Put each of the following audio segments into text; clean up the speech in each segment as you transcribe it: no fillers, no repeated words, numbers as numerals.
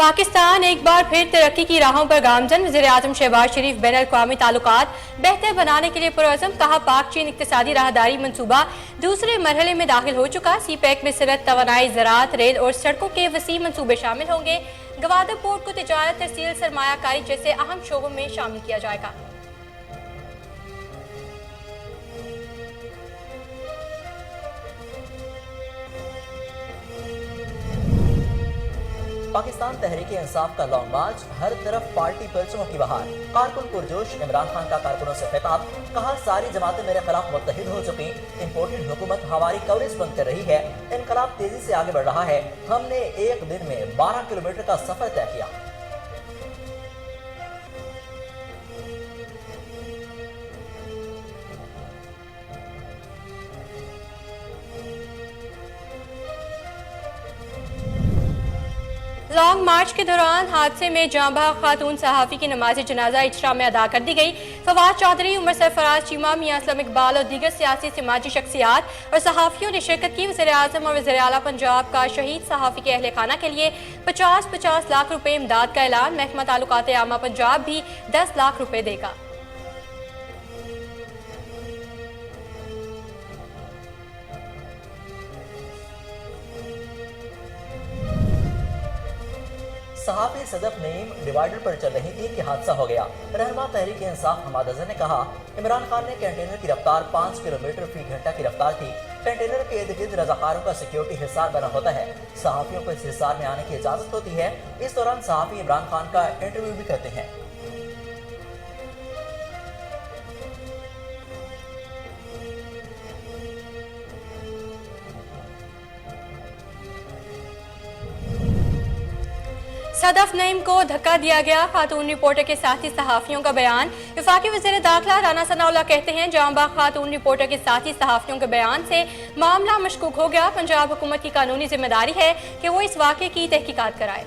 पाकिस्तान एक बार फिर तरक्की की राहों पर गामजन। वज़ीर-ए-आज़म शहबाज शरीफ बैन अल-अक़वामी ताल्लुकात बेहतर बनाने के लिए पुरअज़्म। कहा, पाक चीन इक़्तिसादी राहदारी मनसूबा दूसरे मरहले में दाखिल हो चुका। सी पैक में सनअत, तवानाई, ज़राअत, रेल और सड़कों के वसी मनसूबे शामिल होंगे। गवादर पोर्ट को तिजारत, तहसील, सरमायाकारी जैसे अहम शोबों में शामिल किया जाएगा। पाकिस्तान तहरीक इंसाफ का लॉन्ग मार्च, हर तरफ पार्टी परचमों की बहार। कारकुन पुरजोश, इमरान खान का कारकुनों से खिताब। कहा, सारी जमातें मेरे खिलाफ मुत्तहिद हो चुकी। इम्पोर्टेड हुकूमत हमारी कवरेज बंद कर रही है। इनकलाब तेजी से आगे बढ़ रहा है। हमने एक दिन में 12 किलोमीटर का सफर तय किया। लॉन्ग मार्च के दौरान हादसे में जांबाज खातून सहाफ़ी की नमाज जनाजा इजरा में अदा कर दी गई। फवाद चौधरी, उमर सरफराज, चीमा मियां, असलम इकबाल और दीगर सियासी समाजी शख्सियात और सहाफ़ियों ने शिरकत की। वज़ीर-ए-आज़म और वज़ीर आला पंजाब का शहीद सहाफ़ी के अहल खाना के लिए 50-50 लाख रुपए इमदाद का ऐलान। महकमा ताल्लुकात आमा पंजाब भी 10 लाख रुपए देगा। सहाफ़ी सदफ नईम डिवाइडर पर चल रही थी कि हादसा हो गया। रहनुमा तहरीक इंसाफ हमाद अज़हर ने कहा, इमरान खान ने कंटेनर की रफ्तार 5 किलोमीटर फी घंटा की रफ्तार थी। कंटेनर के इर्द गिर्द रजाकारों का सिक्योरिटी हिसार बना होता है। सहाफ़ियों को इस हिसार में आने की इजाजत होती है। इस दौरान सहाफ़ी इमरान खान का इंटरव्यू भी करते हैं। सदफ नईम को धक्का दिया गया। खातून रिपोर्टर के साथी सहाफ़ियों का बयान। वफाकी वज़ीर दाखिला राना सनाउल्लाह कहते हैं, जांबाज खातून रिपोर्टर के साथी सहाफ़ियों के बयान से मामला मशकूक हो गया। पंजाब हुकूमत की कानूनी जिम्मेदारी है कि वो इस वाक़े की तहकीकात कराए।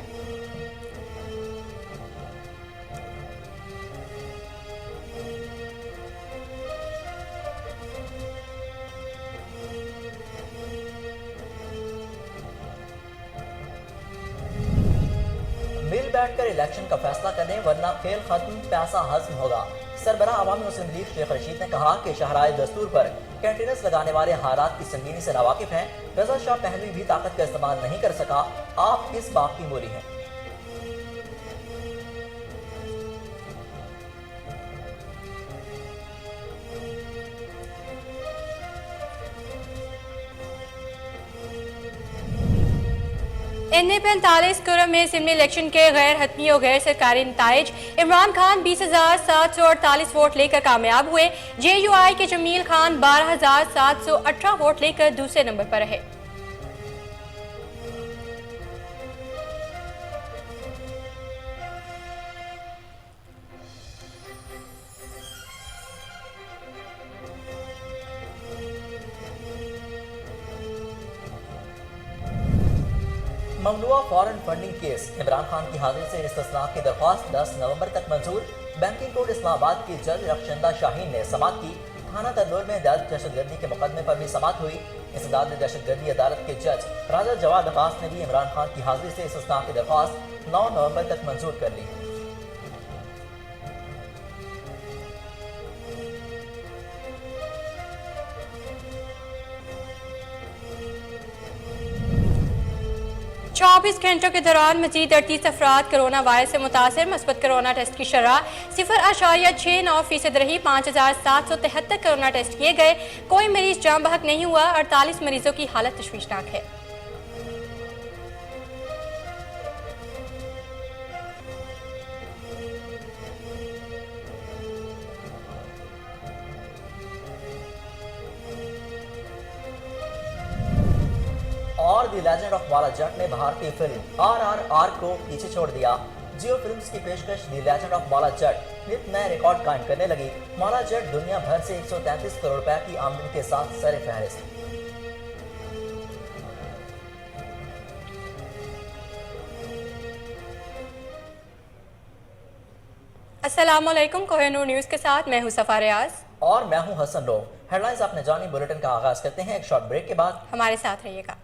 मिल बैठकर इलेक्शन का फैसला करें, वरना खेल खत्म, पैसा हज़म होगा। सरबराह अवामी मुस्लिम लीग शेख रशीद ने कहा कि शहराए दस्तूर पर कैंटीनर्स लगाने वाले हालात की संगीनी से नावाकिफ हैं। रजा शाह पहलवी भी ताकत का इस्तेमाल नहीं कर सका। आप किस बात की मोरी हैं? NA 45 कुरम में सिमली इलेक्शन के गैर हतमी और गैर सरकारी नताइज। इमरान खान 20,748 वोट लेकर कामयाब हुए। JUI के जमील खान 12,718 वोट लेकर दूसरे नंबर पर रहे। ममनुआ foreign funding case, Imran Khan की हाजिरी से इस्तिस्ना की दरख्वास्त 10 नवंबर तक मंजूर। बैंकिंग कोर्ट इस्लामाबाद की जज रखशंदा शाहीन ने समात की। थाना तंदूर में दहशतगर्दी के मुकदमे पर भी समात हुई। इंसदाद दहशतगर्दी अदालत के जज राजा जवाद अब्बास ने भी इमरान खान की हाजिरी से इस्तिस्ना की दरख्वास्त 9 नवंबर तक मंजूर कर ली। चौबीस घंटों के दौरान मजीद 38 अफराद कोरोना वायरस से मुतासर। मस्बत कोरोना टेस्ट की शरह 0.69% रही। 5,773 कोरोना टेस्ट किए गए। कोई मरीज जान बहक नहीं हुआ। 48 मरीजों की हालत तशवीशनाक है। और द लेजेंड ऑफ माला जट ने भारतीय फिल्म RRR को पीछे छोड़ दिया। जियो फिल्म्स की पेशकश द लेजेंड ऑफ माला जट नित नए रिकॉर्ड कायम करने लगी। माला जट दुनिया भर से 133 करोड़ रुपए की आमदनी के साथ सर फहरिस्त। अस्सलाम वालेकुम, कोहिनूर न्यूज़ के साथ मैं हूं सफा रियाज और मैं हूं हसन रोम। हेडलाइंस आपने जानी, बुलेटिन का आगाज करते हैं एक शॉर्ट ब्रेक के बाद। हमारे साथ रहिएगा।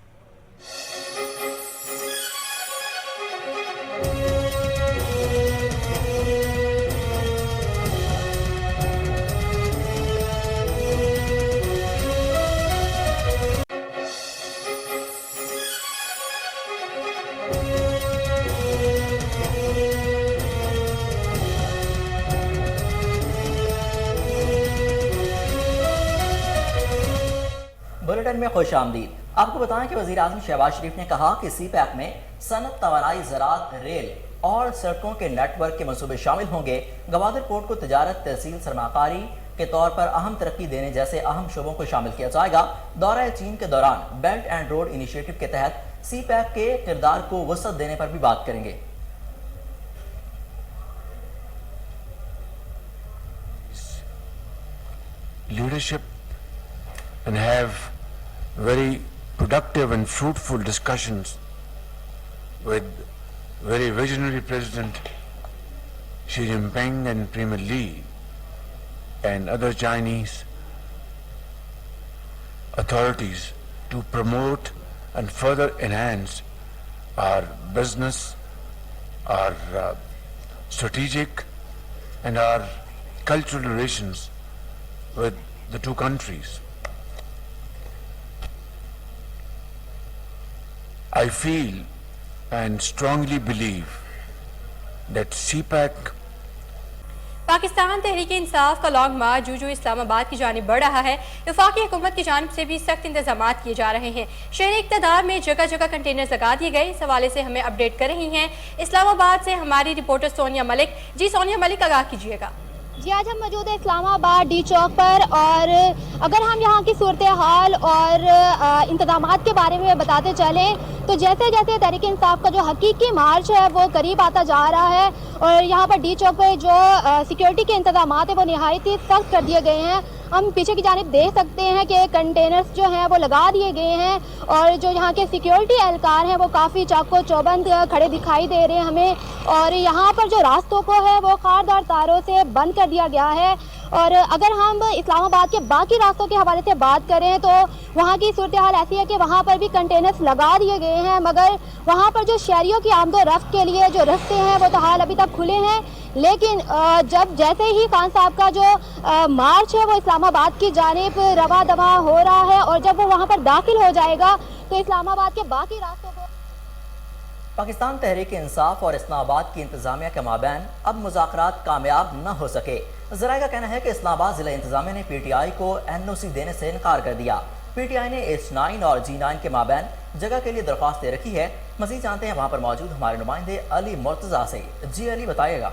बुलेटिन में खुश आमदीद। आपको बताएं कि वज़ीर आज़म शहबाज शरीफ ने कहा कि CPEC में सनत, तवानाई, ज़राअत, रेल और सड़कों के नेटवर्क के मंसूबे शामिल होंगे। गवादर पोर्ट को तजारत, तहसील, सरमाकारी के तौर पर अहम तरक्की देने जैसे अहम शोबों को शामिल किया जाएगा। दौरा चीन के दौरान बेल्ट एंड रोड इनिशिएटिव के तहत CPEC के किरदार को वसअत देने पर भी बात करेंगे। Leadership and have very productive and fruitful discussions with very visionary President Xi Jinping and Premier Li and other Chinese authorities to promote and further enhance our business, our strategic and our cultural relations with the two countries. I feel and strongly believe that CPEC Pakistan Tehreek Insaf का long मार्च जो इस्लामाबाद की जानिब बढ़ रहा है। वफाकी हुकूमत की जानिब से भी सख्त इंतजाम किए जा रहे हैं। शहर इक़्तिदार में जगह जगह कंटेनर्स लगा दिए गए। इस हवाले से हमें अपडेट कर रही हैं इस्लामाबाद से हमारी रिपोर्टर सोनिया मलिक। जी सोनिया मलिक, आगाह कीजिएगा। जी, आज हम मौजूद है इस्लामाबाद डी चौक पर, और अगर हम यहाँ की सूरत हाल और इंतजामात के बारे में बताते चलें तो जैसे जैसे तहरीक इंसाफ का जो हकीकी मार्च है वो करीब आता जा रहा है, और यहाँ पर डी चौक पर जो सिक्योरिटी के इंतजामात है वो निहायत ही सख्त कर दिए गए हैं। हम पीछे की जानिब देख सकते हैं कि कंटेनर्स जो हैं वो लगा दिए गए हैं, और जो यहाँ के सिक्योरिटी एहलकार हैं वो काफ़ी चाको चौबंद खड़े दिखाई दे रहे हैं हमें। और यहाँ पर जो रास्तों को है वो खारदार तारों से बंद कर दिया गया है। और अगर हम इस्लामाबाद के बाकी रास्तों के हवाले से बात करें तो वहाँ की सूरत हाल ऐसी है कि वहाँ पर भी कंटेनर्स लगा दिए गए हैं, मगर वहाँ पर जो शहरियों की आमदो रफ्त के लिए जो रास्ते हैं वो तो हाल अभी तक खुले हैं। लेकिन जब जैसे ही खान साहब का जो मार्च है वो इस्लामाबाद की जानिब रवा दवा हो रहा है, और जब वो वहाँ पर दाखिल हो जाएगा तो इस्लामाबाद के बाकी रास्तों को पाकिस्तान तहरीक इंसाफ और इस्लामाबाद की इंतजामिया के माबैन अब मुज़ाकरात कामयाब न हो सके। ज़राए का कहना है कि इस्लामाबाद जिला इंतजामिया ने PTI को NOC देने से इनकार कर दिया। PTI ने H9 और G9 के माबैन जगह के लिए दरख्वास्त दे रखी है। मज़ीद जानते हैं वहाँ पर मौजूद हमारे नुमाइंदे अली मुर्तज़ा से। जी अली, बताइएगा।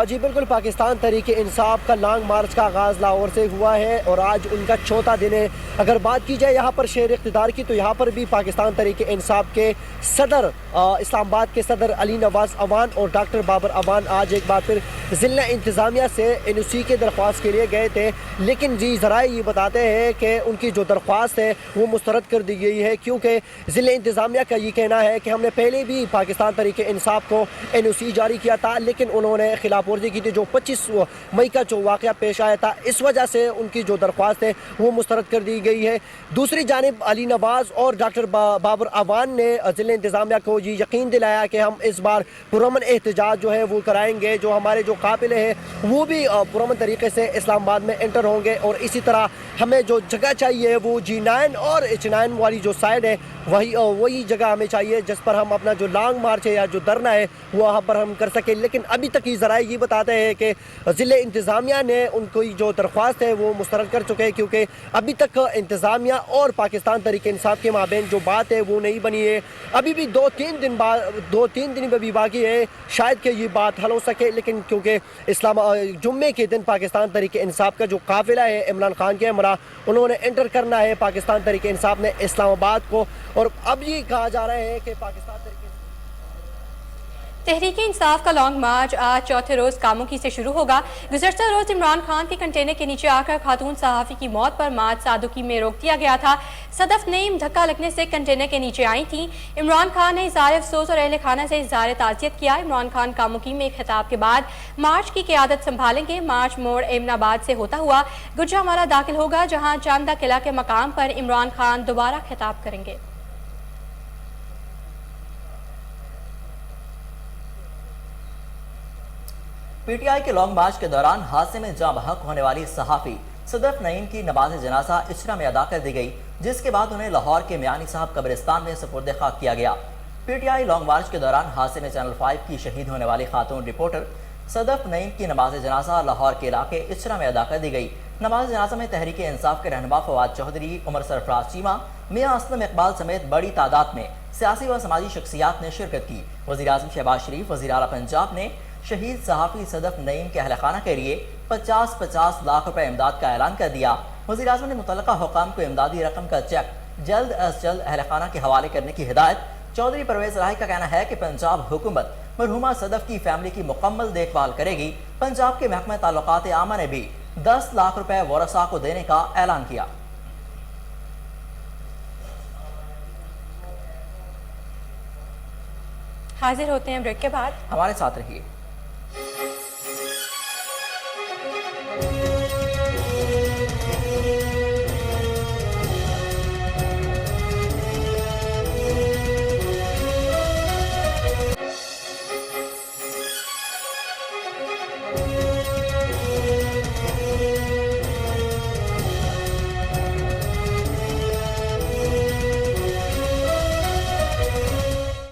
जी बिल्कुल, पाकिस्तान तहरीक इंसाफ का लॉन्ग मार्च का आगाज़ लाहौर से हुआ है और आज उनका चौथा दिन है। अगर बात की जाए यहाँ पर शहर इक़्तिदार की तो यहाँ पर भी पाकिस्तान तहरीक इंसाफ के सदर इस्लामाबाद के सदर अली नवाज़ अवान और डॉक्टर बाबर अवान आज एक बार फिर ज़िला इंतज़ामिया से NOC के दरख्वास्त के लिए गए थे, लेकिन जी ज़राए ये बताते हैं कि उनकी जो दरख्वास्त है वो मुस्तरद कर दी गई है, क्योंकि ज़िला इंतज़ामिया का ये कहना है कि हमने पहले भी पाकिस्तान तहरीक इंसाफ को NOC जारी किया था, लेकिन उन्होंने खिलाफ वर्जी की थी जो 25 मई का जो वाक़या पेश आया था, इस वजह से उनकी जो दरख्वास्त है वो मुस्तरद कर दी गई है। दूसरी जानिब अली नवाज़ और डॉक्टर बाबर अवान ने ज़िला इंतज़ामिया को ये यकीन दिलाया कि हम इस बार पुरअमन एहतजाज जो है वो कराएंगे, जो हमारे जो काबिल हैं वो भी पुरअमन तरीके से इस्लामाबाद में एंटर होंगे, और इसी तरह हमें जो जगह चाहिए वो G9 और H9 वाली जो साइड है वही जगह हमें चाहिए जिस पर हम अपना जो लॉन्ग मार्च है या जो धरना है वो वहाँ पर हम कर सकें। लेकिन अभी तक ये ज़राए ये बताते हैं कि ज़िले इंतज़ामिया ने उनको जो दरख्वास्त है वो मुस्तरद कर चुके हैं, क्योंकि अभी तक इंतज़ामिया और पाकिस्तान तहरीक इंसाफ के माबैन जो बात है वो नहीं बनी है। अभी भी 2-3 दिन भी बाकी है शायद कि ये बात हल हो सके, लेकिन क्योंकि जुम्मे के दिन पाकिस्तान तहरीक इंसाफ का जो काफिला है इमरान खान के हमरा उन्होंने एंटर करना है पाकिस्तान तहरीक इंसाफ ने इस्लामाबाद को, और अब ये कहा जा रहा है कि पाकिस्तान तहरीक इंसाफ का लॉन्ग मार्च आज चौथे रोज कामुकी से शुरू होगा। गुज़श्ता रोज इमरान खान के कंटेनर के नीचे आकर खातून सहाफ़ी की मौत पर मार्च सादुकी में रोक दिया गया था। सदफ नईम धक्का लगने से कंटेनर के नीचे आई थी। इमरान खान ने इज़हार अफसोस और अहल खाना से इज़हार ताज़ियत किया। इमरान खान कामुकी में एक खिताब के बाद मार्च की क़यादत संभालेंगे। मार्च मोड़ एमनाबाद से होता हुआ गुजरावाला दाखिल होगा, जहाँ चांदा किला के मकाम पर इमरान खान दोबारा खिताब करेंगे। PTI के लॉन्ग मार्च के दौरान हादसे में जाँ बहक होने वाली सहाफ़ी सदफ नईम की नमाज जनाजा इशरा में अदा कर दी गई, जिसके बाद उन्हें लाहौर के मियानी साहब कब्रिस्तान में सुपुर्द खाक किया गया। PTI लॉन्ग मार्च के दौरान हादसे में चैनल 5 की शहीद होने वाली खातून रिपोर्टर सदफ नईम की नमाज जनाजा लाहौर के इलाके इचरा में अदा कर दी गई। नमाज जनाजा में तहरीक इंसाफ के रहनुमा फवाद चौधरी, उमर सरफराज चीमा, मियां असलम इकबाल समेत बड़ी तादाद में सियासी व समाजी शख्सियात ने शिरकत की। वज़ीर आज़म शहबाज शरीफ, वज़ीर आला पंजाब ने शहीद सहाफ़ी सदफ नईम के अहल खाना के लिए 50-50 लाख रुपए इमदाद का ऐलान कर दिया। वज़ीर आज़म ने मुतल्लिका हुकाम को इमदादी रकम का चेक जल्द अज जल्द अहल खाना के हवाले करने की हिदायत। चौधरी परवेज राही का कहना है कि पंजाब हुकूमत मरहुमा सदफ की फैमिली की मुकम्मल देखभाल करेगी। पंजाब के महकमा ताल्लुकात आमा ने भी 10 लाख रुपए वरसा को देने का ऐलान किया। हाजिर होते हैं ब्रेक के बाद, हमारे साथ रहिए।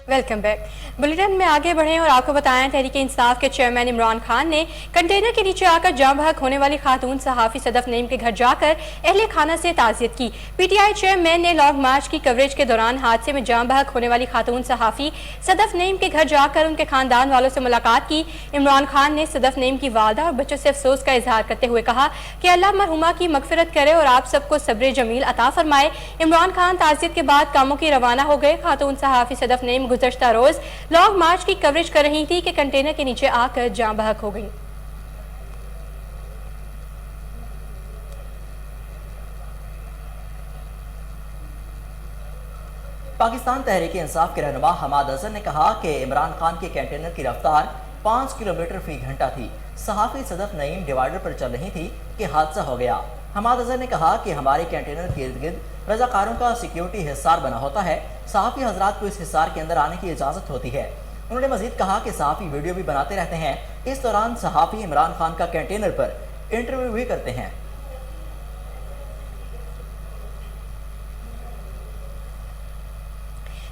Welcome back. बुलेटिन में आगे बढ़ें और आपको बताएं, तहरीक इंसाफ के चेयरमैन इमरान खान ने कंटेनर के नीचे आकर जाँ बहक होने वाली खातून सहाफ़ी सदफ नईम के घर जाकर अहले खाना से ताज़ियत की। पीटीआई चेयरमैन ने लॉन्ग मार्च की कवरेज के दौरान हादसे में जाँ बहक होने वाली खातून सहाफ़ी सदफ नईम के घर जाकर उनके खानदान वालों से मुलाकात की। इमरान खान ने सदफ नईम की वालदा और बच्चों से अफसोस का इजहार करते हुए कहा कि अल्लाह मरहुमा की मगफिरत करे और आप सबको सब्र जमील अता फरमाए। इमरान खान ताज़ियत के बाद कामों की रवाना हो गए। खातून सहाफ़ी सदफ नईम गुज़श्ता रोज लॉन्ग मार्च की कवरेज कर रही थी कि कंटेनर के नीचे आकर जाँ बहक हो गई। पाकिस्तान तहरीक इंसाफ के रहनुमा हमाद अजहर ने कहा कि इमरान खान के कंटेनर की रफ्तार 5 किलोमीटर फी घंटा थी। सहाफ़ी सदफ नईम डिवाइडर पर चल रही थी कि हादसा हो गया। हमाद अजहर ने कहा कि हमारे कंटेनर के इर्द गिर्द रजाकारों का सिक्योरिटी हिसार बना होता है। सहाफ़ी हजरात को इस हिसार के अंदर आने की इजाज़त होती है। उन्होंने मजीद कहा कि सहाफ़ी वीडियो भी बनाते रहते हैं। इस दौरान सहाफ़ी इमरान खान का कंटेनर पर इंटरव्यू भी करते हैं।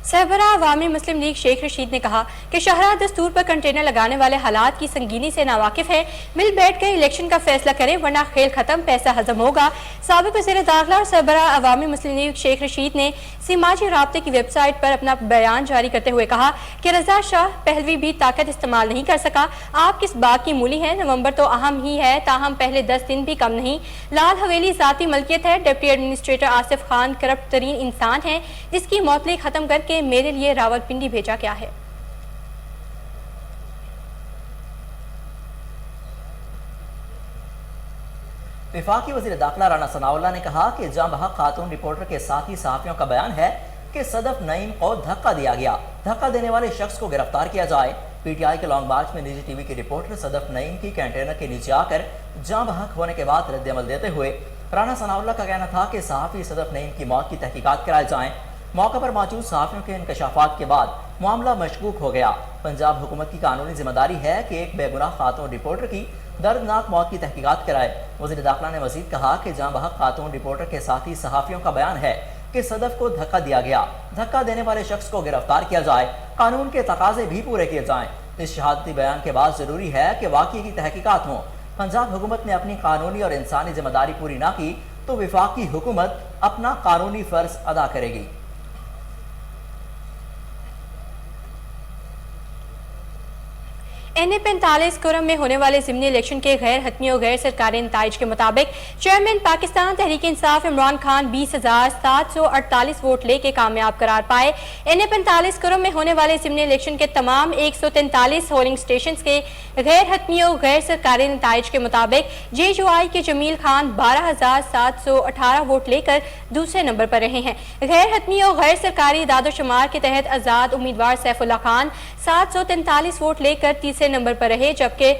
सरबरा अवामी मुस्लिम लीग शेख रशीद ने कहा कि शहरा दस्तूर पर कंटेनर लगाने वाले हालात की संगीनी से नावाकिफ है। मिल बैठ कर इलेक्शन का फैसला करें वरना खेल खत्म, पैसा हजम होगा। साबिक वज़ीर दाखिला और सरबरा अवामी मुस्लिम लीग शेख रशीद ने समाजी राब्ते की वेबसाइट पर अपना बयान जारी करते हुए कहा कि रजा शाह पहलवी भी ताकत इस्तेमाल नहीं कर सका। आप किस बात की मूली है? नवंबर तो अहम ही है, ताहम पहले 10 दिन भी कम नहीं। लाल हवेली जाती मलकियत है। Deputy administrator Asif Khan corrupt तरीन इंसान है जिसकी मौतली खत्म करके मेरे लिए रावलपिंडी भेजा क्या है। वफाकी वज़ीर दाखिला राना सनाउल्लाह ने कहा कि जाँ बहक खातून रिपोर्टर के साथ ही सहाफ़ियों का बयान है कि सदफ नईम को धक्का दिया गया। धक्का देने वाले शख्स को गिरफ्तार किया जाए। पीटीआई के लॉन्ग मार्च में निजी टीवी के रिपोर्टर सदफ नईम की कंटेनर के नीचे आकर जाँ बहक होने के बाद रद्द-ए-अमल देते हुए राना सनाउल्लाह का कहना था कि सहाफ़ी सदफ नईम की मौत की तहकीकात कराई जाएं। मौका पर मौजूद सहाफ़ियों के इंकशाफात के बाद मामला मशकूक हो गया। पंजाब हुकूमत की कानूनी जिम्मेदारी है कि एक बेगुनाह खातून रिपोर्टर की दर्दनाक मौत की तहकीकात कराए। वज़ीर दाखिला ने मजीद कहा कि जाँ बहक खातून रिपोर्टर के साथ ही सहाफ़ियों का बयान है कि सदफ को धक्का दिया गया। धक्का देने वाले शख्स को गिरफ्तार किया जाए। कानून के तकाजे भी पूरे किए जाएं। इस शहादती बयान के बाद जरूरी है कि वाक़ई की तहकीकात हों। पंजाब हुकूमत ने अपनी कानूनी और इंसानी जिम्मेदारी पूरी ना की तो वफाकी हुकूमत अपना कानूनी फ़र्ज अदा करेगी। NA-45 कुरम में होने वाले ज़िमनी इलेक्शन के गैर हतमी और गैर सरकारी नताइज के मुताबिक चेयरमैन पाकिस्तान तहरीक इंसाफ इमरान खान 20,748 वोट लेके कामयाब करार पाए। NA-45 कुरम में होने वाले ज़िमनी इलेक्शन के तमाम 143 पोलिंग स्टेशन के गैर हतमी और गैर सरकारी नताइज के मुताबिक JUI के जमील खान 12,718 वोट लेकर दूसरे नंबर पर रहे हैं। गैर हतमी और गैर सरकारी दादोशुमार के तहत आज़ाद उम्मीदवार सैफुल्लाह खान 743 वोट लेकर तीसरे नंबर पर रहे, जबकि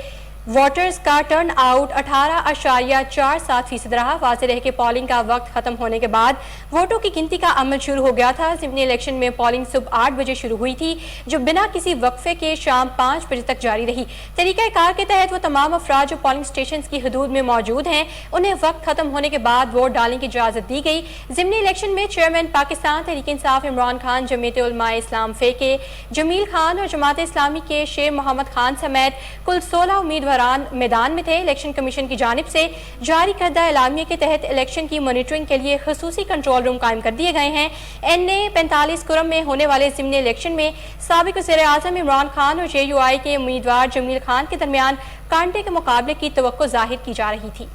वोटर्स का टर्न आउट 18.47% रहा। वाज़ेह रहे कि पोलिंग का वक्त खत्म होने के बाद वोटों की गिनती का अमल शुरू हो गया था। ज़िमनी इलेक्शन में पोलिंग सुबह 8 बजे शुरू हुई थी, जो बिना किसी वक्फे के शाम 5 बजे तक जारी रही। तरीक़ाकार के तहत वो तमाम अफराद जो पोलिंग स्टेशन की हदूद में मौजूद हैं, उन्हें वक्त खत्म होने के बाद वोट डालने की इजाज़त दी गई। ज़िमनी इलेक्शन में चेयरमैन पाकिस्तान तहरीक इंसाफ इमरान खान, जमीयत उलमा इस्लाम फे के जमील खान और जमात इस्लामी के शेर मोहम्मद खान समेत कुल 16 उम्मीदवार मैदान में थे। इलेक्शन कमीशन की जानिब से जारी करदा एलामिया के तहत इलेक्शन की मॉनिटरिंग के लिए खसूसी कंट्रोल रूम कायम कर दिए गए हैं। NA 45 कुरम में होने वाले ज़िमनी इलेक्शन में साबिक वज़ीर-ए-आज़म इमरान खान और JUI के उम्मीदवार जमील खान के दरमियान कांटे के मुकाबले की तवक्को जाहिर की जा रही थी।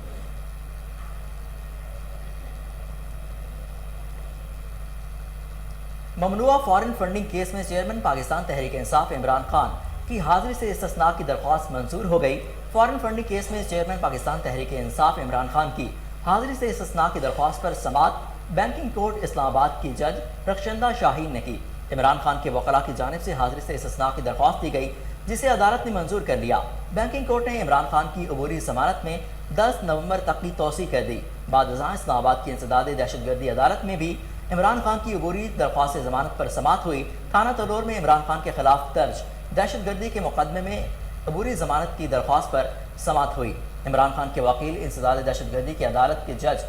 ममनुआ फॉरेन फंडिंग केस में चेयरमैन पाकिस्तान तहरीक इंसाफ इमरान खान की हाजिरी से इस्तिस्ना की दरख्वास्त मंजूर हो गई। फॉरेन फंडिंग केस में चेयरमैन पाकिस्तान तहरीक इंसाफ इमरान खान की हाजिरी से इस्तिस्ना की दरख्वास्त पर समाअत बैंकिंग कोर्ट इस्लामाबाद की जज रखशंदा शाहीन ने की। इमरान खान के वकला की जानिब से हाजिरी से इस्तिस्ना की दरख्वास्त दी गई, जिसे अदालत ने मंजूर कर लिया। बैंकिंग कोर्ट ने इमरान खान की अबूरी जमानत में 10 नवंबर तक की तोसी कर दी। बाद इस्लामाबाद की इंसदाद दहशतगर्दी अदालत में भी इमरान खान की अबूरी दरख्वास्त जमानत पर समाअत हुई। थाना तलोर में इमरान खान के खिलाफ दर्ज दहशतगर्दी के मुकदमे में अबूरी जमानत की दरख्वास्त पर समाअत हुई। इमरान खान के वकील इंसदाद दहशतगर्दी की अदालत के जज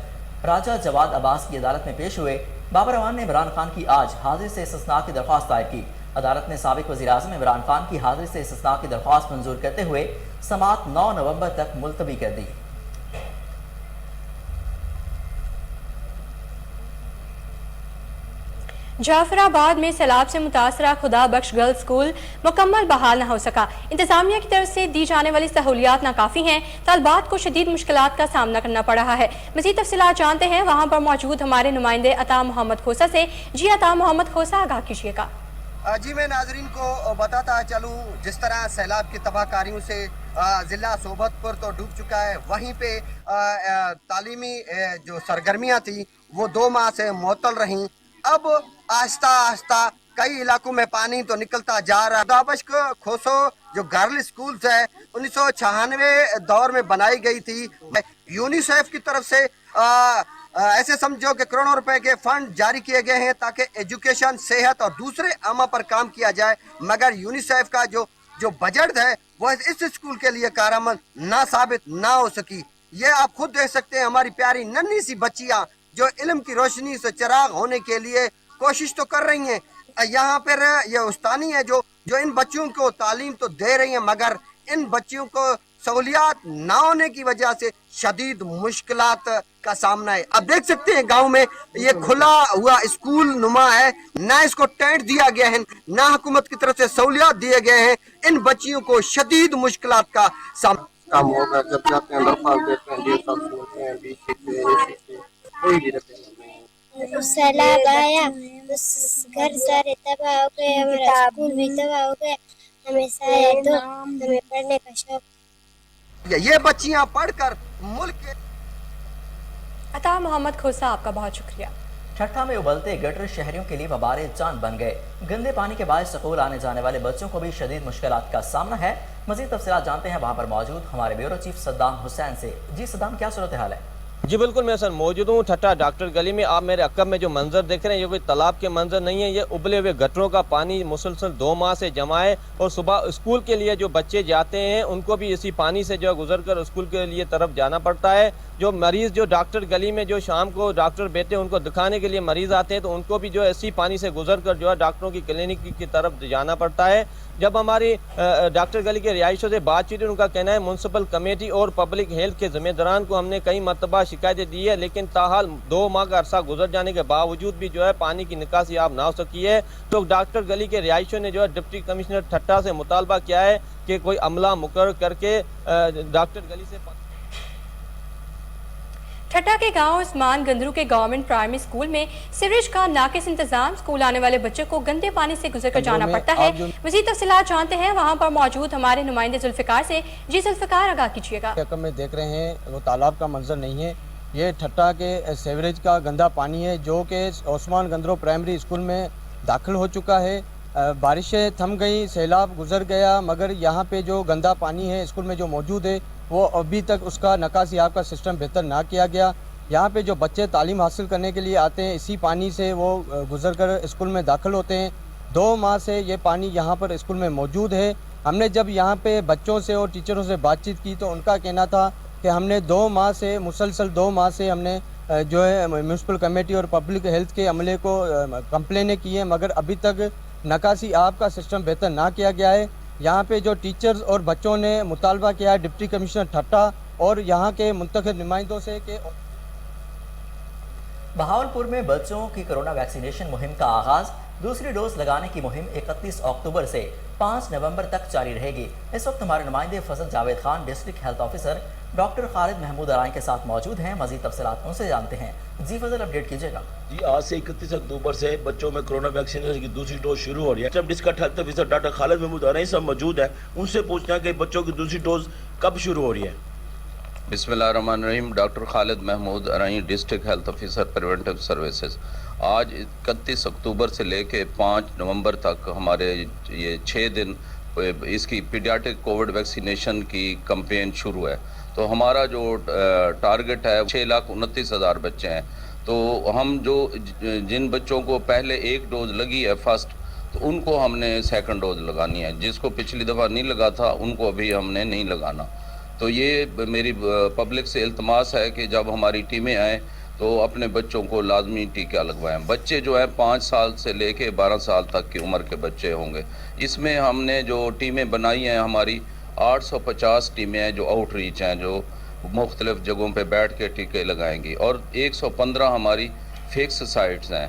राजा जवाद अब्बास की अदालत में पेश हुए। बाबर रहमान ने इमरान खान की आज हाजिरी से इस्तिस्ना की दरख्वास्त दायर की। अदालत ने साबिक वज़ीर-ए-आज़म इमरान खान की हाजिरी से इस्तिस्ना की दरख्वास्त मंजूर करते हुए समाअत 9 नवंबर तक मुलतवी कर दी। जाफराबाद में सैलाब से मुतासरा खुदा बख्श गर्ल्स स्कूल मुकम्मल बहाल न हो सका। इंतजामिया की तरफ से दी जाने वाली सहूलियात नाकाफी हैं, तलबात को शदीद मुश्किलात का सामना करना पड़ रहा है। मज़ीद तफसीलात जानते हैं वहाँ पर मौजूद हमारे नुमाइंदे अता मोहम्मद खोसा से। जी अता मोहम्मद खोसा, आगाह कीजिएगा। जी मैं नाजरीन को बताता चलूँ, जिस तरह सैलाब की तबाहकारियों से ज़िला सोबतपुर तो डूब चुका है, वहीं पे तालीमी जो सरगर्मियाँ थी वो 2 माह से मुअत्तल रहीं। अब आहिस्ता आहिस्ता कई इलाकों में पानी तो निकलता जा रहा है। दाबश्क खोसो जो गर्ल स्कूल्स है 1996 दौर में बनाई गई थी। यूनिसेफ की तरफ से ऐसे समझो कि करोड़ों रुपए के फंड जारी किए गए हैं ताकि एजुकेशन, सेहत और दूसरे अमा पर काम किया जाए, मगर यूनिसेफ का जो बजट है वह इस स्कूल के लिए कारआमद ना साबित ना हो सकी। ये आप खुद देख सकते हैं, हमारी प्यारी नन्ही सी बच्चियां जो इल्म की रोशनी से चिराग होने के लिए कोशिश तो कर रही हैं। यहाँ पर ये उस्तानी है जो इन बच्चियों को तालीम तो दे रही है, मगर इन बच्चियों को सहूलियात ना होने की वजह से शदीद मुश्किलात का सामना है। अब देख सकते हैं गांव में ये खुला हुआ स्कूल नुमा है, ना इसको टेंट दिया गया है, ना हुकूमत की तरफ से सहूलियात दिए गए हैं। इन बच्चियों को शदीद मुश्किलात का सामना होगा। जब जाते हैं दरख्वास्त देते हैं, सैलाब आया, घर सारे तबाह हो गए, हमारा स्कूल भी तबाह हो गया। हमें शायद तो हमें पढ़ने का शौक। ये बच्चियां पढ़कर मुल्क के। अता मोहम्मद खोसा, आपका बहुत शुक्रिया। ठट्ठा में उबलते गटर शहरियों के लिए वबारे जान बन गए। गंदे पानी के बाद स्कूल आने जाने वाले बच्चों को भी शदीद मुश्किलात का सामना है। मजीद तफसीलात जानते हैं वहाँ पर मौजूद हमारे ब्यूरो चीफ सद्दाम हुसैन से। जी सद्दाम, क्या सूरत हाल है? जी बिल्कुल, मैं सर मौजूद हूँ ठट्ठा डॉक्टर गली में। आप मेरे अक्कब में जो मंजर देख रहे हैं ये कोई तालाब के मंजर नहीं है, ये उबले हुए गटरों का पानी मुसलसल 2 माह से जमा है। और सुबह स्कूल के लिए जो बच्चे जाते हैं उनको भी इसी पानी से जो गुजर कर स्कूल के लिए तरफ जाना पड़ता है। जो मरीज़ जो डॉक्टर गली में जो शाम को डॉक्टर बैठे उनको दिखाने के लिए मरीज़ आते हैं तो उनको भी जो इसी पानी से गुजर कर जो है डॉक्टरों की क्लिनिक की तरफ जाना पड़ता है। जब हमारी डॉक्टर गली के रिहायशों से बातचीत हुई, उनका कहना है म्यूनसिपल कमेटी और पब्लिक हेल्थ के जिम्मेदारान को हमने कई मरतबा शिकायतें दी है, लेकिन ताहाल 2 माह का अरसा गुजर जाने के बावजूद भी जो है पानी की निकासी आप ना हो सकी है। तो डॉक्टर गली के रिहायशों ने जो है डिप्टी कमिश्नर ठट्टा से मुतालबा किया है कि कोई अमला मुकर्रर करके डॉक्टर गली से। ठट्टा के गांव उस्मान गंदरू के गवर्नमेंट प्राइमरी स्कूल में सीवरेज का नाकिस इंतजाम, स्कूल आने वाले बच्चों को गंदे पानी से गुजर कर जाना पड़ता है। मज़ीद तफसीलात जानते हैं वहां पर मौजूद हमारे नुमाइंदे जुल्फिकार से। जी जुल्फिकार, आगाह कीजिएगा। में देख रहे हैं वो तालाब का मंजर नहीं है, ये ठट्टा के सीवरेज का गंदा पानी है जो कि उस्मान गंदरू प्राइमरी स्कूल में दाखिल हो चुका है। बारिशें थम गई, सैलाब गुजर गया, मगर यहाँ पे जो गंदा पानी है स्कूल में जो मौजूद है वो अभी तक उसका निकासी आब का सिस्टम बेहतर ना किया गया। यहाँ पे जो बच्चे तालीम हासिल करने के लिए आते हैं इसी पानी से वो गुजर कर स्कूल में दाखिल होते हैं। 2 माह से ये पानी यहाँ पर स्कूल में मौजूद है। हमने जब यहाँ पे बच्चों से और टीचरों से बातचीत की तो उनका कहना था कि हमने 2 माह से मुसलसल 2 माह से हमने जो है म्यूनसिपल कमेटी और पब्लिक हेल्थ के अमले को कंप्लेनें की हैं, मगर अभी तक निकासी आब का सिस्टम बेहतर ना किया गया है। यहाँ पे जो टीचर्स और बच्चों ने मुतालबा किया है डिप्टी कमिश्नर ठट्टा और यहाँ के मुंतखब नुमाइंदों से कि बहावलपुर में बच्चों की कोरोना वैक्सीनेशन मुहिम का आगाज। दूसरी डोज लगाने की मुहिम 31 अक्टूबर से 5 नवंबर तक जारी रहेगी। इस वक्त हमारे नुमाइंदे Fazal Javed Khan district health officer doctor Khalid Mahmood Arai के साथ मौजूद हैं। मजीद तफसीलात उनसे जानते हैं। जी फजल, अपडेट कीजिएगा। जी, आज से 31 अक्टूबर से बच्चों में कोरोना वैक्सीनेशन की दूसरी डोज शुरू हो रही है। सब district health officer doctor Khalid Mahmood Arai सब मौजूद है, उनसे पूछना है कि बच्चों की दूसरी डोज कब शुरू हो रही है। बिस्मिल्लाहिर्रहमानिर्रहीम। Doctor Khalid Mahmood Arai, district health officer preventive services. आज 31 अक्टूबर से लेके 5 नवंबर तक हमारे ये 6 दिन इसकी पीडियाट्रिक कोविड वैक्सीनेशन की कैंपेन शुरू है। तो हमारा जो टारगेट है 6,29,000 बच्चे हैं। तो हम जो जिन बच्चों को पहले एक डोज लगी है फर्स्ट, तो उनको हमने सेकंड डोज लगानी है। जिसको पिछली दफ़ा नहीं लगा था उनको अभी हमने नहीं लगाना। तो ये मेरी पब्लिक से इल्तमास है कि जब हमारी टीमें आएँ तो अपने बच्चों को लाजमी टीका लगवाएं। बच्चे जो है 5 साल से लेके 12 साल तक की उम्र के बच्चे होंगे। इसमें हमने जो टीमें बनाई हैं हमारी 850 टीमें हैं जो आउटरीच हैं, जो मुख्तलिफ जगहों पे बैठ के टीके लगाएंगी, और 115 हमारी फिक्स साइट्स हैं।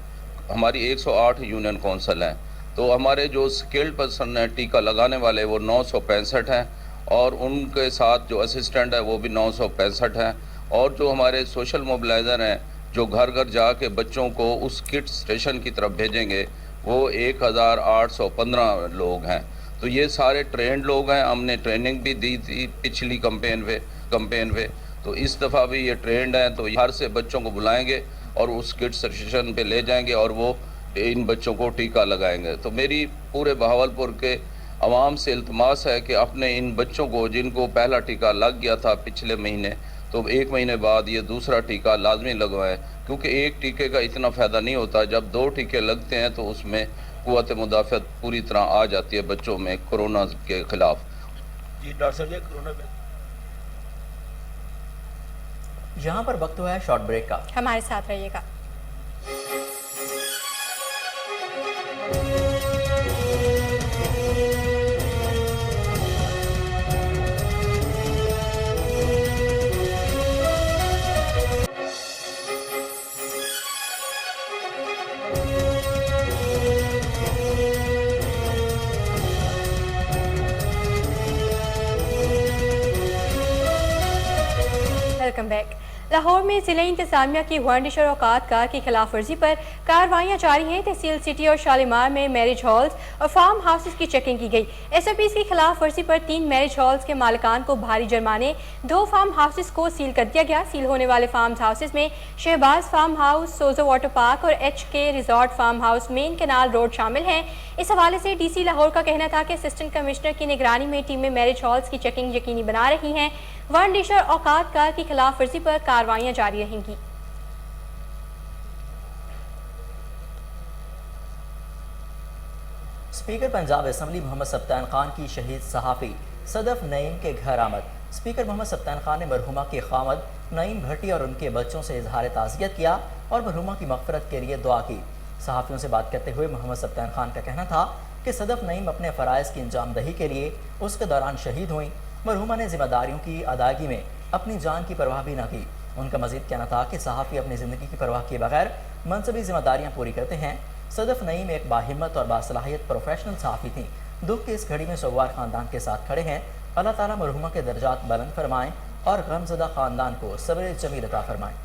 हमारी 108 यूनियन कौंसिल हैं। तो हमारे जो स्किल्ड पर्सन हैं टीका लगाने वाले वो 965 हैं, और उनके साथ जो असिस्टेंट है वो भी 965 हैं। और जो हमारे सोशल मोबिलाइज़र हैं जो घर घर जाके बच्चों को उस किट स्टेशन की तरफ भेजेंगे वो 1815 लोग हैं। तो ये सारे ट्रेंड लोग हैं। हमने ट्रेनिंग भी दी थी पिछली कैंपेन पे, तो इस दफ़ा भी ये ट्रेंड हैं। तो हर से बच्चों को बुलाएंगे और उस किट स्टेशन पे ले जाएंगे और वो इन बच्चों को टीका लगाएंगे। तो मेरी पूरे बहावलपुर के आवाम से इल्तमास है कि अपने इन बच्चों को जिनको पहला टीका लग गया था पिछले महीने, तो 1 महीने बाद ये दूसरा टीका लाजमी लगवाएं, क्योंकि एक टीके का इतना फ़ायदा नहीं होता। जब 2 टीके लगते हैं तो उसमें क़ुव्वत मुदाफ़अत पूरी तरह आ जाती है बच्चों में कोरोना के ख़िलाफ़। जी डॉक्टर साहब, ये कोरोना यहाँ पर वक्त हुआ है शॉर्ट ब्रेक का। हमारे साथ रहिएगा। Welcome back. लाहौर में ज़िला इंतजामिया की वारंडिश और औकात कार की खिलाफ वर्जी पर कार्रवाइयाँ जारी हैं। तहसील सिटी और शालीमार में मैरिज हॉल्स और फार्म हाउसेस की चेकिंग की गई। SOPs की खिलाफ वर्जी पर 3 मैरिज हॉल्स के मालिकान को भारी जुर्माने, 2 फार्म हाउसेस को सील कर दिया गया। सील होने वाले फार्म हाउसेस में Shahbaz farm house, Sozo water park और HK resort farm house, main canal road शामिल हैं। इस हवाले से DC लाहौर का कहना था कि असिस्टेंट कमिश्नर की निगरानी में टीमें मैरिज हॉल्स की चेकिंग यकीनी बना रही हैं। वारंडिश और औकात कार की खिलाफ वर्जी पर कार्रवाइयाँ जारी रहेंगी। स्पीकर पंजाब असम्बली मोहम्मद सब्तान खान की शहीद सहाफ़ी सदफ नईम के घर आमद। स्पीकर मोहम्मद सब्तान खान ने मरहुमा के खामद नईम भट्टी और उनके बच्चों से इजहार ताज़ियत किया और मरहुमा की मग़फ़िरत के लिए दुआ की। सहाफ़ियों से बात करते हुए मोहम्मद सब्तान खान का कहना था कि सदफ नईम अपने फ़राइज़ की अंजामदही के लिए उसके दौरान शहीद हुई। मरहुमा ने जिम्मेदारियों की अदायगी में अपनी जान की परवाह भी न की। उनका मजीद कहना था कि सहाफ़ी अपनी ज़िंदगी की परवाह किए बगैर मनसबी जिम्मेदारियाँ पूरी करते हैं। सदफ नईम एक बाहिम्मत और बासलाहियत प्रोफेशनल सहाफ़ी थी। दुख की इस घड़ी में सोगवार ख़ानदान के साथ खड़े हैं। अल्लाह ताला मरहुमा के दर्जात बुलंद फरमाएँ और गमज़दा ख़ानदान को सब्र जमील अता फरमाएँ।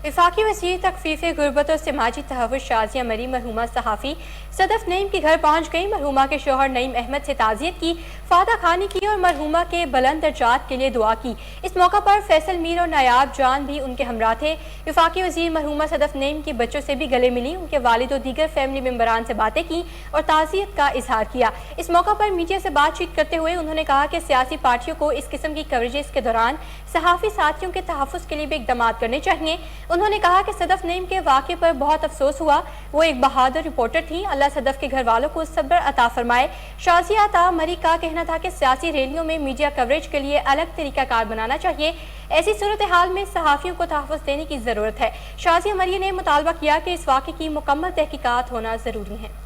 वफाकी वज़ीर तखफीफ गुर्बत और समाजी तहफ़्फ़ुज़ शाज़िया मरी मरहूमा सहाफ़ी सदफ नईम के घर पहुँच गई। मरहूमा के शोहर नईम अहमद से ताज़ियत की, फादा खानी की और मरहूमा के बुलंद दर्जात के लिए दुआ की। इस मौका पर फैसल मीर और नायाब जान भी उनके हमरा थे। वफाकी वज़ीर मरहूमा सदफ नईम के बच्चों से भी गले मिली, उनके वालिद और दीगर फैमिली मेम्बरान से बातें की और ताज़ियत का इजहार किया। इस मौका पर मीडिया से बातचीत करते हुए उन्होंने कहा कि सियासी पार्टियों को इस किस्म की कवरेजेस के दौरान सहाफ़ी साथियों के तहफ़्फ़ुज़ के लिए भी इक़दाम करने चाहिए। उन्होंने कहा कि सदफ नईम के वाक़े पर बहुत अफसोस हुआ, वो एक बहादुर रिपोर्टर थी। अल्लाह सदफ के घर वालों को सब्र अता फरमाए। शाज़िया अता मरी का कहना था कि सियासी रैलियों में मीडिया कवरेज के लिए अलग तरीक़ाकार बनाना चाहिए। ऐसी सूरत हाल में सहाफ़ियों को तहफ़्फ़ुज़ देने की ज़रूरत है। शाज़िया मरी ने मुतालबा किया कि इस वाक़े की मुकम्मल तहक़ीक़ात होना ज़रूरी है।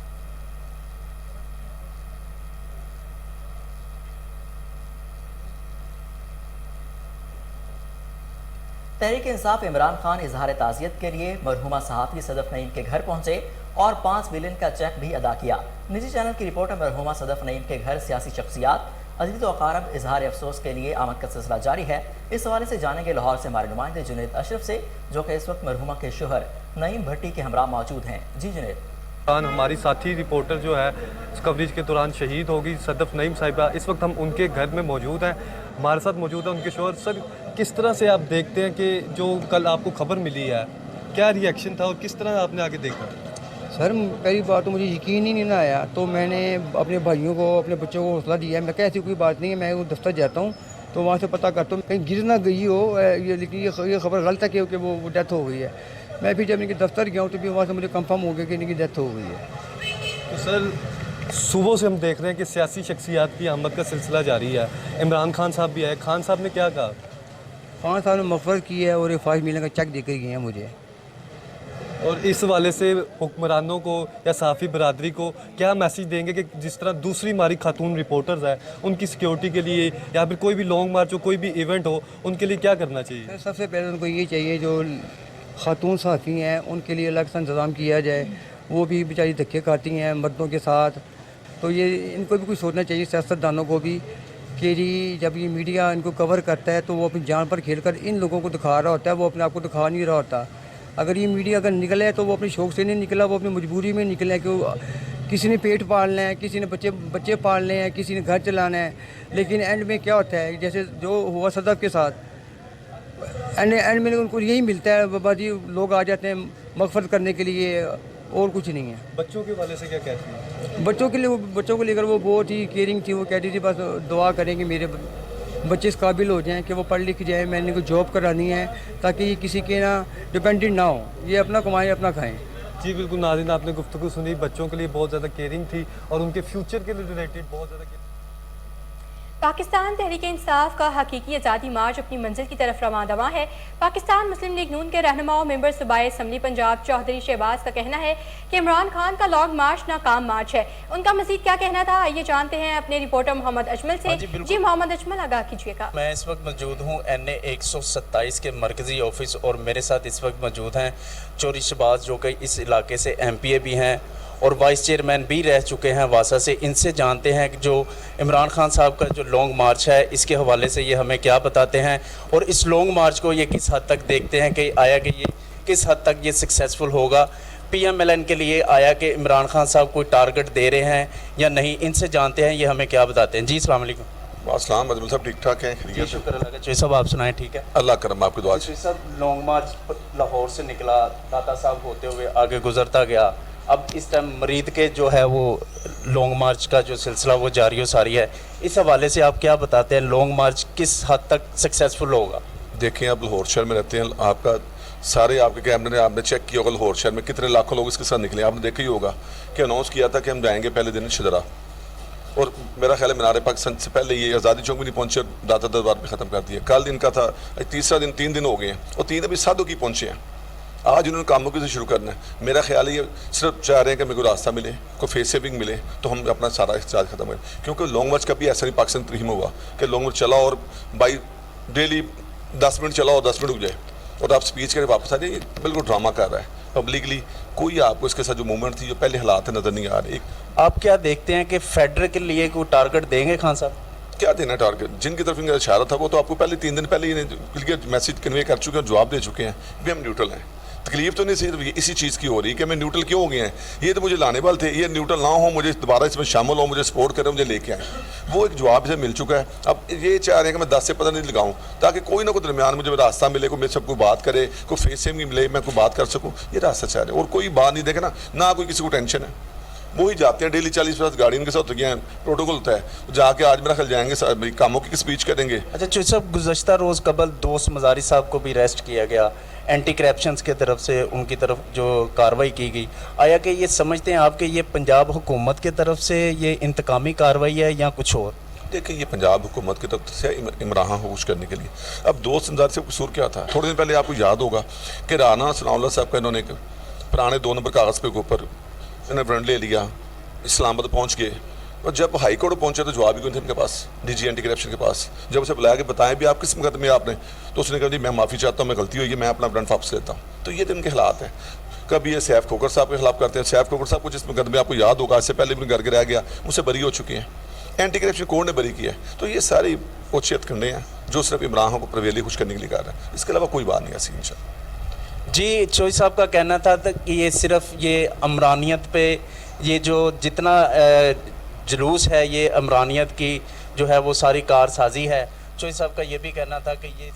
तहरीक इंसाफ इमरान खान इजहार ताज़ियत के लिए मरहूमा सहाफ़ी सदफ नईम के घर पहुंचे और 5 मिलियन का चेक भी अदा किया। निजी चैनल की रिपोर्ट में मरहूमा सदफ नईम के घर सियासी शख्सियात अजीज व अकारब इजहार अफसोस के लिए आमद का सिलसिला जारी है। इस हवाले से जानेंगे लाहौर से हमारे नुमाइंदे जुनैद अशरफ से, जो कि इस वक्त मरहूमा के शोहर नईम भट्टी के हमरा मौजूद हैं। जी जुनैद। हमारी साथी रिपोर्टर जो है इस कवरेज के दौरान शहीद होगी, सदफ नईम साहिबा। इस वक्त हम उनके घर में मौजूद हैं, हमारे साथ मौजूद है उनके शोहर। सर, किस तरह से आप देखते हैं कि जो कल आपको खबर मिली है, क्या रिएक्शन था और किस तरह आपने आगे देखा? सर, पहली बात तो मुझे यकीन ही नहीं ना आया, तो मैंने अपने भाइयों को, अपने बच्चों को हौसला दिया। मैं कहा ऐसी कोई बात नहीं है, मैं वो दफ्तर जाता हूँ तो वहाँ से पता करता हूँ कहीं गिर ना गई हो, लेकिन ये खबर गलत है कि वो डेथ हो गई है। मैं फिर जब इनके दफ्तर गया हूँ तो भी वहाँ से मुझे कंफर्म हो गया कि इनकी डेथ हो गई है। तो सर, सुबह से हम देख रहे हैं कि सियासी शख्सियात की आमद का सिलसिला जारी है। इमरान खान साहब भी आए, खान साहब ने क्या कहा? खान साहब ने मफ़रत की है और ये 5 मिलियन का चेक देकर गए हैं मुझे। और इस हवाले से हुक्मरानों को या सहाफ़ी बरादरी को क्या मैसेज देंगे कि जिस तरह दूसरी हमारी खातून रिपोर्टर्स हैं, उनकी सिक्योरिटी के लिए या फिर कोई भी लॉन्ग मार्च हो, कोई भी इवेंट हो, उनके लिए क्या करना चाहिए? सबसे पहले उनको ये चाहिए जो खातून सहाफ़ी हैं उनके लिए अलग से इंतज़ाम किया जाए। वो भी बेचारी धक्के खाती हैं मर्दों के साथ, तो ये इनको भी कुछ सोचना चाहिए, सियासतदानों को भी, कि जी जब ये मीडिया इनको कवर करता है तो वो अपनी जान पर खेलकर इन लोगों को दिखा रहा होता है, वो अपने आप को दिखा नहीं रहा होता। अगर ये मीडिया अगर निकले तो वो अपने शौक़ से नहीं निकला, वो अपनी मजबूरी में निकले कि किसी ने पेट पालना है, किसी ने बच्चे पालने हैं, किसी ने घर चलाना है। लेकिन एंड में क्या होता है, जैसे जो हुआ सदफ के साथ, एंड में उनको यही मिलता है, बाबा जी लोग आ जाते हैं मगफरत करने के लिए, और कुछ नहीं है। बच्चों के वाले से क्या कहती हैं? बच्चों को लेकर वो बहुत ही केयरिंग थी। वो कहती थी बस दुआ करें कि मेरे बच्चे इस काबिल हो जाएं कि वो पढ़ लिख जाए, मैंने इनको जॉब करानी है ताकि ये किसी के ना डिपेंडेंट ना हो, ये अपना कमाएं अपना खाएं। जी बिल्कुल नाज़रीन, आपने गुफ्तगू सुनी, बच्चों के लिए बहुत ज़्यादा केयरिंग थी और उनके फ्यूचर के रिलेटेड बहुत ज़्यादा। पाकिस्तान तहरीक इंसाफ का हकीकी आज़ादी मार्च अपनी मंजिल की तरफ रवाना है। पाकिस्तान मुस्लिम लीग नून के रहनुमा और मेंबर सूबाई असम्बली पंजाब चौधरी शहबाज का कहना है कि इमरान खान का लॉन्ग मार्च नाकाम मार्च है। उनका मजीद क्या कहना था, आइए जानते हैं अपने रिपोर्टर मोहम्मद अजमल से। जी मोहम्मद अजमल, आगाह कीजिएगा। मैं इस वक्त मौजूद हूँ NA 127 के मरकजी ऑफिस और मेरे साथ इस वक्त मौजूद हैं चौधरी शहबाज, जो कि इस इलाके से MPA भी हैं और वाइस चेयरमैन भी रह चुके हैं वासा से। इनसे जानते हैं कि जो इमरान खान साहब का जो लॉन्ग मार्च है, इसके हवाले से ये हमें क्या बताते हैं और इस लॉन्ग मार्च को ये किस हद तक देखते हैं कि आया कि ये किस हद तक ये सक्सेसफुल होगा। PMLN के लिए आया कि इमरान खान साहब कोई टारगेट दे रहे हैं या नहीं, इनसे जानते हैं ये हमें क्या बताते हैं। जी अस्सलाम वालेकुम। अस्सलाम अजमल साहब, ठीक ठाक हैं? जी शुक्र अल्लाह का। चौधरी साहब आप सुनाएं, ठीक है? अल्लाह करम, आपकी दुआ। चौधरी साहब, लॉन्ग मार्च लाहौर से निकला, दाता साहब होते हुए आगे गुजरता गया, अब इस टाइम मरीद के जो है वो लॉन्ग मार्च का जो सिलसिला वो जारी हो सारी है, इस हवाले से आप क्या बताते हैं, लॉन्ग मार्च किस हद तक सक्सेसफुल होगा? देखें, आप लाहौर शहर में रहते हैं, आपका सारे आपके कैमरे ने आपने चेक किया होगा लाहौर शहर में कितने लाखों लोग इसके साथ निकले। आपने देखा ही होगा कि अनाउंस किया था कि हम जाएंगे पहले दिन शजरा, और मेरा ख्याल है मीनार पाकिस्तान से पहले ये आज़ादी चौक भी नहीं पहुँचे, दाता दरबार भी ख़त्म कर दिया। कल इनका था, तीसरा दिन, 3 दिन हो गए हैं और 3 अभी साधु की पहुँचे हैं। आज उन्होंने कामों से शुरू करना है। मेरा ख्याल है ये सिर्फ चाह रहे हैं कि मेरे को रास्ता मिले, कोई फेस सेविंग मिले तो हम अपना सारा इख्तियार ख़त्म करें। क्योंकि लॉन्ग मार्च का भी ऐसा नहीं पाकिस्तान तरीम हुआ कि लॉन्ग मार्च चला और बाई डेली 10 मिनट चला और 10 मिनट रुक जाए और आप स्पीच करके वापस आ जाइए। बिल्कुल ड्रामा कर रहा है पब्लिकली। कोई आपको इसके साथ जो मूवमेंट थी, जो पहले हालात नज़र नहीं आ रहे। आप क्या देखते हैं कि फेडरल के लिए कोई टारगेट देंगे खान साहब? क्या देना टारगेट? जिनकी तरफ इनका इशारा था वो तो आपको पहले 3 दिन पहले ही क्लियर मैसेज कन्वे कर चुके हैं, जवाब दे चुके हैं भी हम न्यूट्रल हैं। तकलीफ तो नहीं सिर्फ इसी चीज़ की हो रही कि मैं न्यूट्रल क्यों हो गए हैं, ये तो मुझे लाने वाले थे, ये न्यूट्रल ना हो, मुझे दोबारा इसमें शामिल हो, मुझे सपोर्ट करें, मुझे लेके आए। वो एक जवाब इसे मिल चुका है। अब ये चाह रहे हैं कि मैं 10 से 15 दिन लगाऊं ताकि कोई ना कोई दरमियान मुझे रास्ता मिले, कोई मेरे से कोई बात करे, कोई फेस से मिले, मैं कोई बात कर सकूँ, ये रास्ता चाह रहे हैं। और कोई बात नहीं देखे ना कोई किसी को टेंशन है, वो ही जाते हैं डेली 40-50 गाड़ी उनके साथ होती हैं, प्रोटोकॉल होता है, जाके आज मेरा ख्याल जाएंगे कामों की स्पीच करेंगे। अच्छा चौधरी साहब, गुज़श्ता रोज़ कबल दोस्त मज़ारी साहब को भी अरेस्ट किया गया, एंटी करप्शन की तरफ से उनकी तरफ जो कार्रवाई की गई, आया कि ये समझते हैं आपके ये पंजाब हुकूमत की तरफ से ये इंतकामी कार्रवाई है या कुछ और? देखिए ये पंजाब हुकूमत की तरफ से इमरान खान को खुश करने के लिए। अब दोस्त समझार से कसूर क्या था? थोड़े दिन पहले आपको याद होगा कि राना सनाउल्लाह साहब का इन्होंने पुराने 2 नंबर कागज़ पे के ऊपर इन्होंने फ्रंट ले लिया, इस्लामाबाद पहुँच गए, और जब हाई कोर्ट पहुंचे तो जवाब ही कौन थे इनके पास, डीजी एंटी करप्शन के पास। जब उसे बुलाया कि बताएं भी आप किस मुकदमे आपने, तो उसने कहा जी मैं माफ़ी चाहता हूँ, मैं गलती हुई है, मैं अपना ब्रांड वापस लेता हूँ। तो ये तो इनके हालात हैं। कभी ये सैफ खोकर साहब के खिलाफ करते हैं, सैफ खोकर साहब को जिस मुकदमे आपको याद होगा इससे पहले भी घर के रह गया, मुझसे बरी हो चुकी हैं, एंटी करप्शन कोर्ट ने बरी किया है। तो ये सारी ओछियत करने हैं जो सिर्फ इमरान खान को प्रवेली खुश करने के लिए कर रहे हैं, इसके अलावा कोई बात नहीं ऐसी इंशाल्लाह। जी चौधरी साहब का कहना था कि ये सिर्फ ये अमरानियत पे ये जो जितना जुलूस है ये अमरानियत की जो है वो सारी कारसाजी है। चौधरी साहब का ये भी कहना था कि ये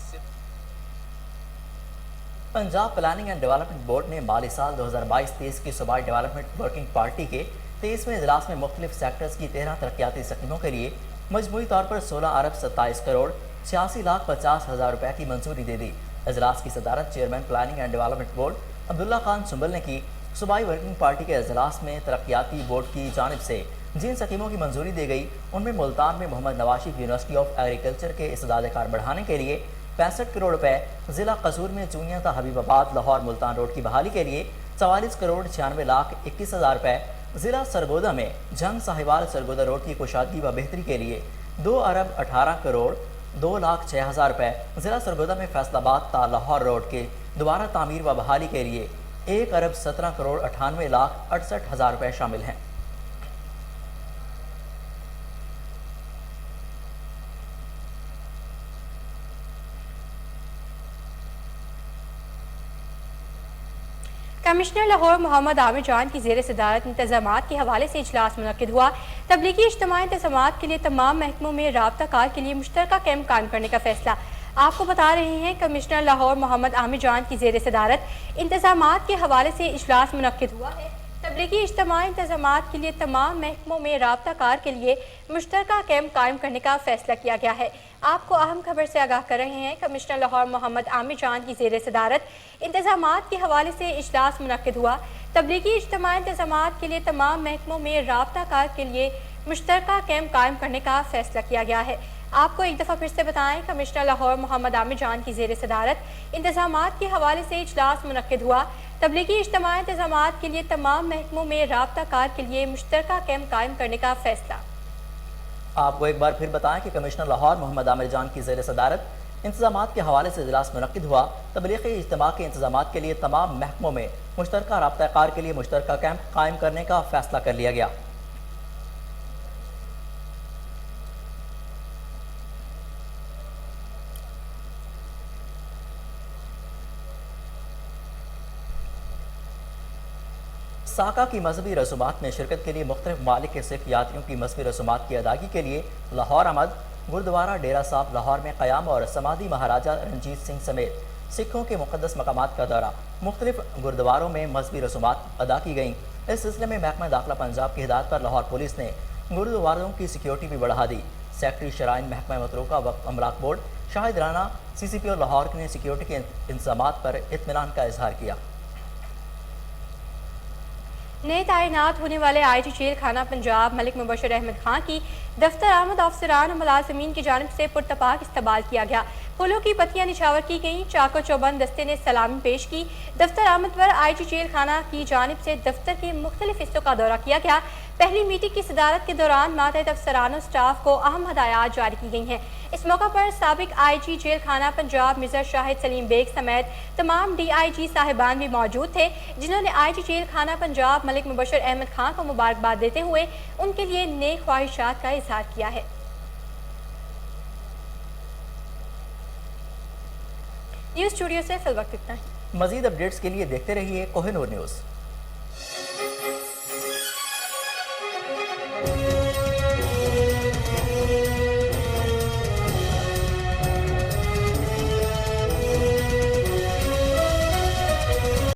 Punjab planning and development board ने माली साल 2022-23 की सूबाई डेवलपमेंट वर्किंग पार्टी के 23वें इजलास में मुख्तलिफ सेक्टर्स की 13 तरक्याती स्कीमों के लिए मजमूई तौर पर 16 अरब 27 करोड़ 86,50,000 रुपए की मंजूरी दे दी। इजलास की सदारत chairman planning and development board Abdullah Khan Sumbal ने की। सूबाई वर्किंग पार्टी के इजलास में तरक्याती बोर्ड की जानिब से जिन स्कीमों की मंजूरी दी गई उनमें मुल्तान में Mohammad Nawaz Sharif university of agriculture के इस्तेदाद-ए-कार बढ़ाने के लिए 65 करोड़ रुपए, जिला कसूर में चूनिया का हबीबाबाद लाहौर मुल्तान रोड की बहाली के लिए 44 करोड़ 96,21,000 रुपए, जिला सरगोदा में जंग साहिवाल सरगोदा रोड की कुशादगी व बेहतरी के लिए 2 अरब 18 करोड़ 2,06,000 रुपए, जिला सरगोदा में फैसलाबाद ता लाहौर रोड के दोबारा तामीर व बहाली के लिए 1 अरब 17 करोड़ 98,68,000 रुपए शामिल हैं। कमिश्नर लाहौर मोहम्मद आमिर जान की ज़ेर सदारत इंतजामात के हवाले से इजलास मुनक्किद हुआ। तबलीगी इज्तिमाई इंतजामात के लिए तमाम महकमों में राब्ता कार के लिए मुश्तरका कैंप कायम करने का फैसला। आपको बता रहे हैं कमिश्नर लाहौर मोहम्मद आमिर जान की ज़ेर सदारत इंतजामात के हवाले से इजलास मुनक्किद हुआ है। तबलीगी इज्तिमाई इंतजामात के लिए तमाम महकमों में राब्ता कार के लिए मुश्तरका कैंप कायम करने का फैसला किया गया है। आपको अहम खबर से आगाह कर रहे हैं कमिश्नर लाहौर मोहम्मद आमिर जान की ज़ेर सदारत इंतजामात के हवाले से इजलास मुनक्किद हुआ। तबलीगी इज्तिमाई इंतजामात के लिए तमाम महकमों में राब्ता कार के लिए मुश्तरका कैंप कायम करने का फैसला किया गया है। आपको एक दफ़ा फिर से बताएं कमिश्नर लाहौर मोहम्मद आमिर जान की ज़ेर सदारत इंतजामात के हवाले से इजलास मुनक्किद हुआ। तबलीगी इज्तिमाई इंतजामात के लिए तमाम महकमों में राब्ता कार के लिए मुश्तरका कैंप कायम करने का फैसला। आपको एक बार फिर बताएं कि कमिश्नर लाहौर मोहम्मद आमिर जान की ज़ेर सदारत इंतजामात के हवाले से इजलास मुनक्किद हुआ। तबलीगी इज्तिमा के इंतजामात के लिए तमाम महकमों में मुश्तरका राब्ता कार के लिए मुश्तरका कैंप कायम करने का फैसला कर लिया गया। साका की मजहबी रसूमात में शिरकत के लिए मुख्तलिफ ममालिक के सिख यात्रियों की मजहबी रसूमात की अदायगी के लिए लाहौर आमद। गुरुद्वारा डेरा साहब लाहौर में क़याम और समाधि महाराजा रंजीत सिंह समेत सिखों के मुक़द्दस मकामात का दौरा। मुख्तलिफ गुरुद्वारों में मजहबी रसूमात अदा की गईं। इस सिलसिले में महकमा दाखिला पंजाब की हिदायत पर लाहौर पुलिस ने गुरुद्वारों की सिक्योरिटी भी बढ़ा दी। सेक्रेटरी शराइन महकमा मतरूका वक्फ अमलाक बोर्ड शाहिद राना CCPO लाहौर ने सिक्योरिटी के इंतजामात पर इत्मीनान का इजहार किया। नए तैनात होने वाले IG जेल खाना पंजाब मलिक मुबशर अहमद खान की दफ्तर आमद अफसरान और मुलाजमीन की जानिब से पुरतपाक इस्तकबाल किया गया। फूलों की पत्तियां निछावर की गईं। चाको चौबंद दस्ते ने सलामी पेश की। दफ्तर आमद पर IG जेल खाना की जानिब से दफ्तर के मुख्तलिफ हिस्सों का दौरा किया गया। पहली मीटिंग की सदारत के दौरान मातहत अफसरान और स्टाफ को अहम हदायत जारी की गई हैं। इस मौका पर साबिक IG जेल खाना पंजाब मिर्जा शाहिद सलीम बेग समेत तमाम DIG साहिबान भी मौजूद थे, जिन्होंने IG जेल खाना पंजाब मलिक मुबशर अहमद खान को मुबारकबाद देते हुए उनके लिए नेक ख्वाहिशात का इजहार किया है। न्यूज़ स्टूडियो से फिल वक्त इतना ही। मजीद अपडेट्स के लिए देखते रहिए कोहिनूर न्यूज़।